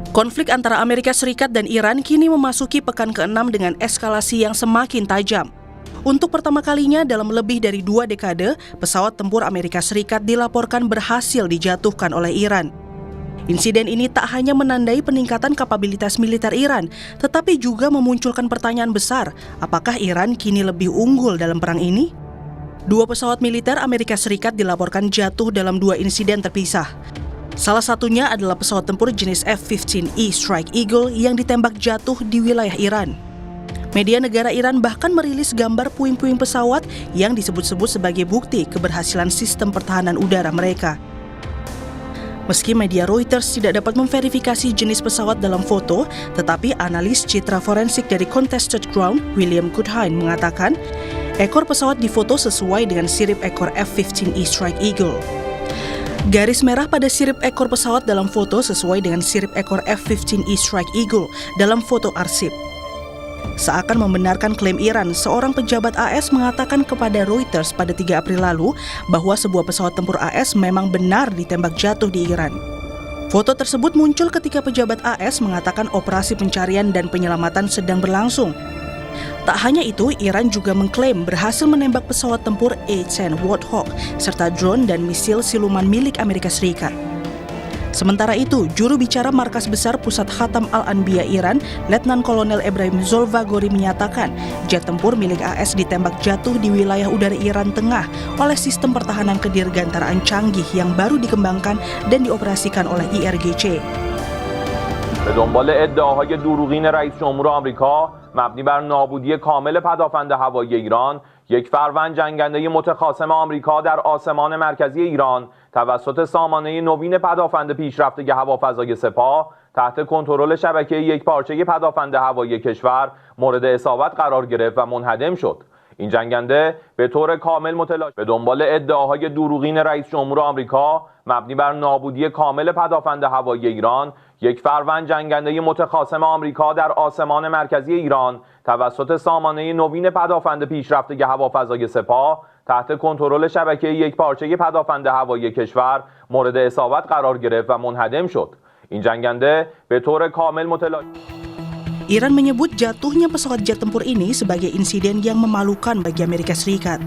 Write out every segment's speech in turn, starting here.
Konflik antara Amerika Serikat dan Iran kini memasuki pekan ke-6 dengan eskalasi yang semakin tajam. Untuk pertama kalinya dalam lebih dari 2 dekade, pesawat tempur Amerika Serikat dilaporkan berhasil dijatuhkan oleh Iran. Insiden ini tak hanya menandai peningkatan kapabilitas militer Iran, tetapi juga memunculkan pertanyaan besar, apakah Iran kini lebih unggul dalam perang ini? 2 pesawat militer Amerika Serikat dilaporkan jatuh dalam 2 insiden terpisah. Salah satunya adalah pesawat tempur jenis F-15E Strike Eagle yang ditembak jatuh di wilayah Iran. Media negara Iran bahkan merilis gambar puing-puing pesawat yang disebut-sebut sebagai bukti keberhasilan sistem pertahanan udara mereka. Meski media Reuters tidak dapat memverifikasi jenis pesawat dalam foto, tetapi analis citra forensik dari Contested Ground, William Goodhine, mengatakan ekor pesawat difoto sesuai dengan sirip ekor F-15E Strike Eagle. Garis merah pada sirip ekor pesawat dalam foto sesuai dengan sirip ekor F-15E Strike Eagle dalam foto arsip. Seakan membenarkan klaim Iran, seorang pejabat AS mengatakan kepada Reuters pada 3 April lalu bahwa sebuah pesawat tempur AS memang benar ditembak jatuh di Iran. Foto tersebut muncul ketika pejabat AS mengatakan operasi pencarian dan penyelamatan sedang berlangsung. Tak hanya itu, Iran juga mengklaim berhasil menembak pesawat tempur A-10 Warthog serta drone dan misil siluman milik Amerika Serikat. Sementara itu, juru bicara Markas Besar Pusat Khatam Al-Anbiya Iran, Letnan Kolonel Ebrahim Zolfagori menyatakan jet tempur milik AS ditembak jatuh di wilayah udara Iran Tengah oleh sistem pertahanan kedirgantaraan canggih yang baru dikembangkan dan dioperasikan oleh IRGC. به دنبال ادعاهای دروغین رئیس جمهور آمریکا مبنی بر نابودی کامل پدافند هوایی ایران، یک فروند جنگنده متخاصم آمریکا در آسمان مرکزی ایران توسط سامانه نوین پدافند پیشرفته هوافضای سپاه تحت کنترل شبکه یکپارچه پدافند هوایی کشور مورد اصابت قرار گرفت و منهدم شد. این جنگنده به طور کامل متلاشی به دنبال ادعاهای دروغین رئیس جمهور آمریکا مبنی بر نابودی کامل پدافند هوایی ایران، یک فروند جنگنده متخاصم آمریکا در آسمان مرکزی ایران توسط سامانه نوین پدافند پیشرفته هوافضای سپاه تحت کنترل شبکه یکپارچه پدافند هوایی کشور مورد اصابت قرار گرفت و منهدم شد. این جنگنده به طور کامل متلاشی Iran menyebut jatuhnya pesawat jet tempur ini sebagai insiden yang memalukan bagi Amerika Serikat.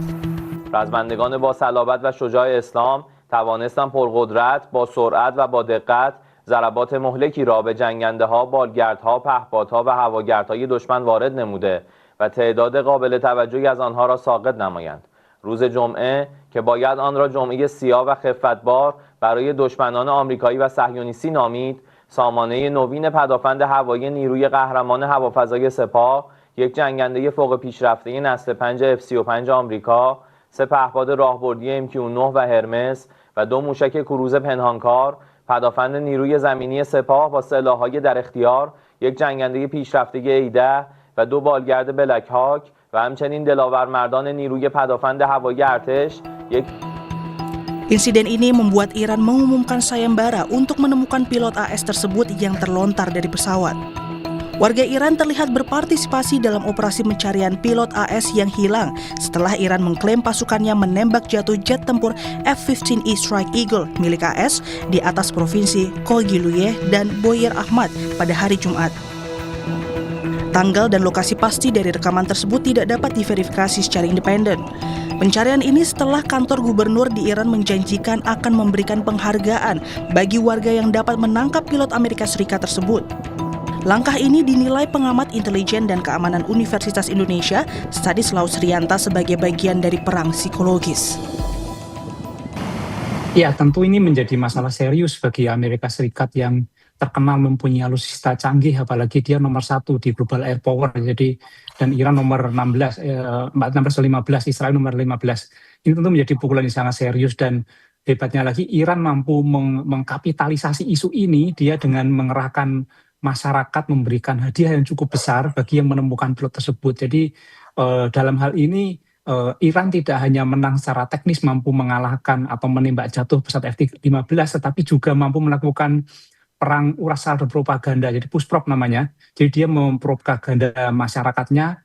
رزمندگان با صلابت و شجاع اسلام توانستند پرقدرت با سرعت و با دقت ضربات مهلکی را به جنگنده‌ها، بالگردها، پهپادها و هواگردهای دشمن وارد نموده و تعداد قابل توجهی از آنها را ساقط نمایند. روز جمعه که باید آن را جمعه سیاه و خفتبار برای دشمنان آمریکایی و صهیونیستی نامید، سامانه نوین پدافند هوایی نیروی قهرمان هوافضای سپاه، یک جنگنده فوق پیشرفته نسل 5 F-35 آمریکا، 3 پهپاد راهبردی MQ-9 و هرمس و 2 موشک کروز پنهانکار، پدافند نیروی زمینی سپاه با سلاح‌های در اختیار، یک جنگنده پیشرفته A-10 و 2 بالگرد بلک هاک و همچنین دلاورمردان نیروی پدافند هوایی ارتش یک Insiden ini membuat Iran mengumumkan sayembara untuk menemukan pilot AS tersebut yang terlontar dari pesawat. Warga Iran terlihat berpartisipasi dalam operasi pencarian pilot AS yang hilang setelah Iran mengklaim pasukannya menembak jatuh jet tempur F-15E Strike Eagle milik AS di atas provinsi Kogiluye dan Boyer Ahmad pada hari Jumat. Tanggal dan lokasi pasti dari rekaman tersebut tidak dapat diverifikasi secara independen. Pencarian ini setelah kantor gubernur di Iran menjanjikan akan memberikan penghargaan bagi warga yang dapat menangkap pilot Amerika Serikat tersebut. Langkah ini dinilai pengamat intelijen dan keamanan Universitas Indonesia, Stanislaus Rianta, sebagai bagian dari perang psikologis. Ya, tentu ini menjadi masalah serius bagi Amerika Serikat yang terkenal mempunyai alutsista canggih, apalagi dia nomor 1 di global air power. Jadi dan Iran nomor 16, 15, Israel nomor 15. Ini tentu menjadi pukulan yang sangat serius dan hebatnya lagi Iran mampu mengkapitalisasi isu ini dia dengan mengerahkan masyarakat, memberikan hadiah yang cukup besar bagi yang menemukan pilot tersebut. Jadi dalam hal ini Iran tidak hanya menang secara teknis mampu mengalahkan atau menembak jatuh pesawat F-15, tetapi juga mampu melakukan perang uras saldo propaganda, jadi pushprop namanya. Jadi dia mempropaganda masyarakatnya,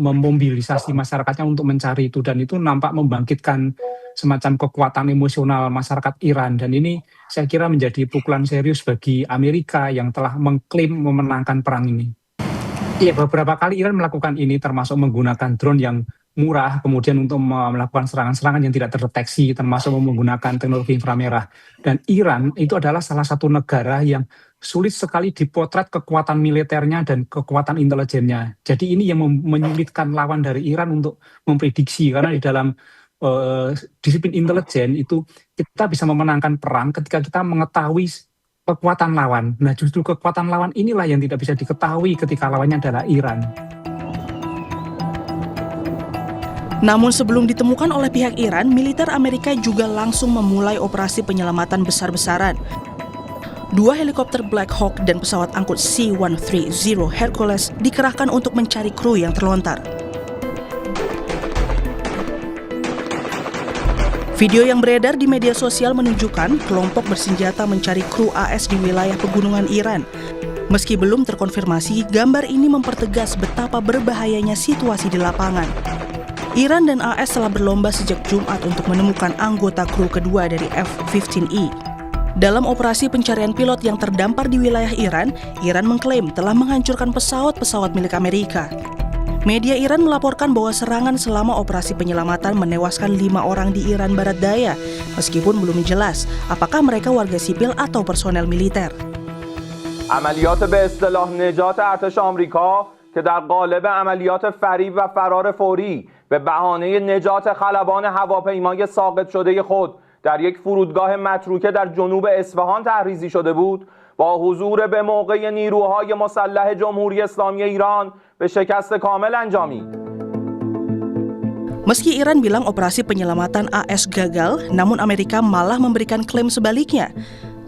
memobilisasi masyarakatnya untuk mencari itu, dan itu nampak membangkitkan semacam kekuatan emosional masyarakat Iran, dan ini saya kira menjadi pukulan serius bagi Amerika yang telah mengklaim memenangkan perang ini. Ya, beberapa kali Iran melakukan ini, termasuk menggunakan drone yang murah, kemudian untuk melakukan serangan-serangan yang tidak terdeteksi, termasuk menggunakan teknologi inframerah. Dan Iran itu adalah salah satu negara yang sulit sekali dipotret kekuatan militernya dan kekuatan intelijennya. Jadi ini yang menyulitkan lawan dari Iran untuk memprediksi, karena di dalam disiplin intelijen itu kita bisa memenangkan perang ketika kita mengetahui kekuatan lawan. Nah, justru kekuatan lawan inilah yang tidak bisa diketahui ketika lawannya adalah Iran. Namun sebelum ditemukan oleh pihak Iran, militer Amerika juga langsung memulai operasi penyelamatan besar-besaran. 2 helikopter Black Hawk dan pesawat angkut C-130 Hercules dikerahkan untuk mencari kru yang terlontar. Video yang beredar di media sosial menunjukkan kelompok bersenjata mencari kru AS di wilayah pegunungan Iran. Meski belum terkonfirmasi, gambar ini mempertegas betapa berbahayanya situasi di lapangan. Iran dan AS telah berlomba sejak Jumat untuk menemukan anggota kru kedua dari F-15E. Dalam operasi pencarian pilot yang terdampar di wilayah Iran, Iran mengklaim telah menghancurkan pesawat-pesawat milik Amerika. Media Iran melaporkan bahwa serangan selama operasi penyelamatan menewaskan 5 orang di Iran Barat Daya, meskipun belum jelas apakah mereka warga sipil atau personel militer. عملیات به اصطلاح نجات ارتش آمریکا که در قالب عملیات فریب و فرار فوری به بهانه نجات خلبان هواپیمای ساقط شده خود در یک فرودگاه متروکه در جنوب اصفهان تحریزی شده بود، با حضور به موقع نیروهای مسلح جمهوری اسلامی ایران به شکست کامل انجامید. Meski Iran bilang operasi penyelamatan AS gagal, namun Amerika malah memberikan klaim sebaliknya.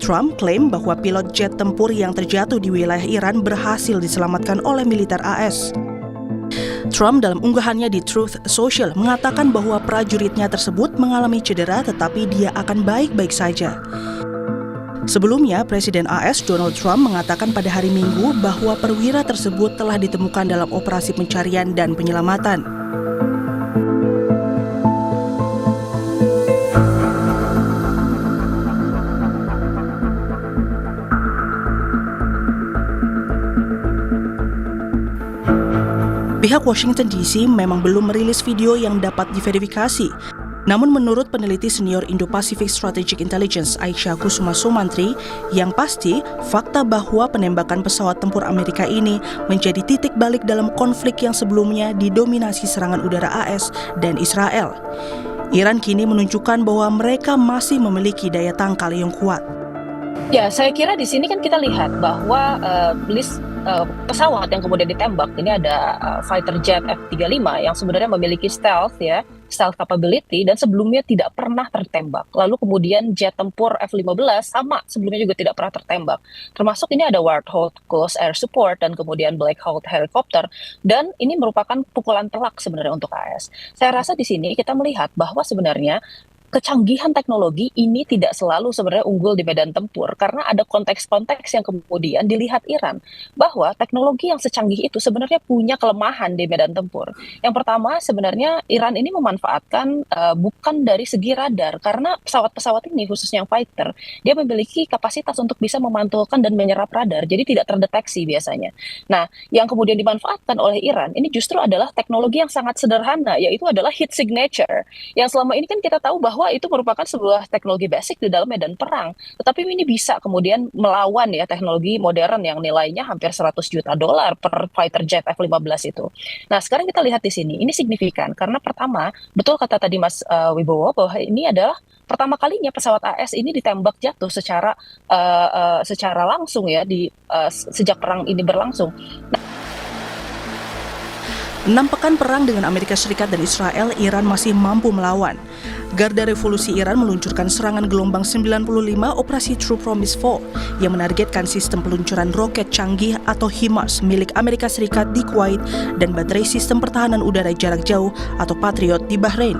Trump klaim bahwa pilot jet tempur yang terjatuh di wilayah Iran berhasil diselamatkan oleh militer AS. Trump dalam unggahannya di Truth Social mengatakan bahwa prajuritnya tersebut mengalami cedera tetapi dia akan baik-baik saja. Sebelumnya, Presiden AS Donald Trump mengatakan pada hari Minggu bahwa perwira tersebut telah ditemukan dalam operasi pencarian dan penyelamatan. Pihak Washington DC memang belum merilis video yang dapat diverifikasi. Namun menurut peneliti senior Indo-Pacific Strategic Intelligence Aisyah Kusuma Sumantri, yang pasti fakta bahwa penembakan pesawat tempur Amerika ini menjadi titik balik dalam konflik yang sebelumnya didominasi serangan udara AS dan Israel. Iran kini menunjukkan bahwa mereka masih memiliki daya tangkal yang kuat. Ya, saya kira di sini kan kita lihat bahwa list pesawat yang kemudian ditembak ini ada fighter jet F-35 yang sebenarnya memiliki stealth capability dan sebelumnya tidak pernah tertembak. Lalu kemudian jet tempur F-15 sama sebelumnya juga tidak pernah tertembak. Termasuk ini ada Warthog Close Air Support dan kemudian Black Hawk helikopter, dan ini merupakan pukulan telak sebenarnya untuk AS. Saya rasa di sini kita melihat bahwa sebenarnya kecanggihan teknologi ini tidak selalu sebenarnya unggul di medan tempur, karena ada konteks-konteks yang kemudian dilihat Iran bahwa teknologi yang secanggih itu sebenarnya punya kelemahan di medan tempur. Yang pertama, sebenarnya Iran ini memanfaatkan bukan dari segi radar, karena pesawat-pesawat ini khususnya yang fighter, dia memiliki kapasitas untuk bisa memantulkan dan menyerap radar, jadi tidak terdeteksi biasanya. Nah, yang kemudian dimanfaatkan oleh Iran ini justru adalah teknologi yang sangat sederhana, yaitu adalah heat signature, yang selama ini kan kita tahu bahwa itu merupakan sebuah teknologi basic di dalam medan perang. Tetapi ini bisa kemudian melawan ya teknologi modern yang nilainya hampir $100 juta per fighter jet F-15 itu. Nah, sekarang kita lihat di sini, ini signifikan karena pertama, betul kata tadi Mas Wibowo bahwa ini adalah pertama kalinya pesawat AS ini ditembak jatuh secara langsung ya sejak perang ini berlangsung. 6 pekan perang dengan Amerika Serikat dan Israel, Iran masih mampu melawan. Garda Revolusi Iran meluncurkan serangan gelombang 95 operasi True Promise 4 yang menargetkan sistem peluncuran roket canggih atau HIMARS milik Amerika Serikat di Kuwait dan baterai sistem pertahanan udara jarak jauh atau Patriot di Bahrain.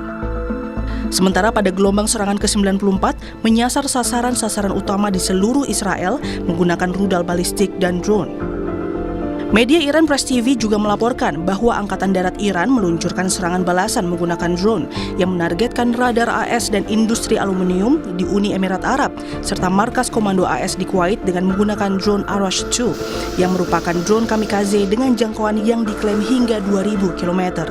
Sementara pada gelombang serangan ke-94 menyasar sasaran-sasaran utama di seluruh Israel menggunakan rudal balistik dan drone. Media Iran Press TV juga melaporkan bahwa Angkatan Darat Iran meluncurkan serangan balasan menggunakan drone yang menargetkan radar AS dan industri aluminium di Uni Emirat Arab, serta markas komando AS di Kuwait dengan menggunakan drone Arash 2 yang merupakan drone kamikaze dengan jangkauan yang diklaim hingga 2.000 km.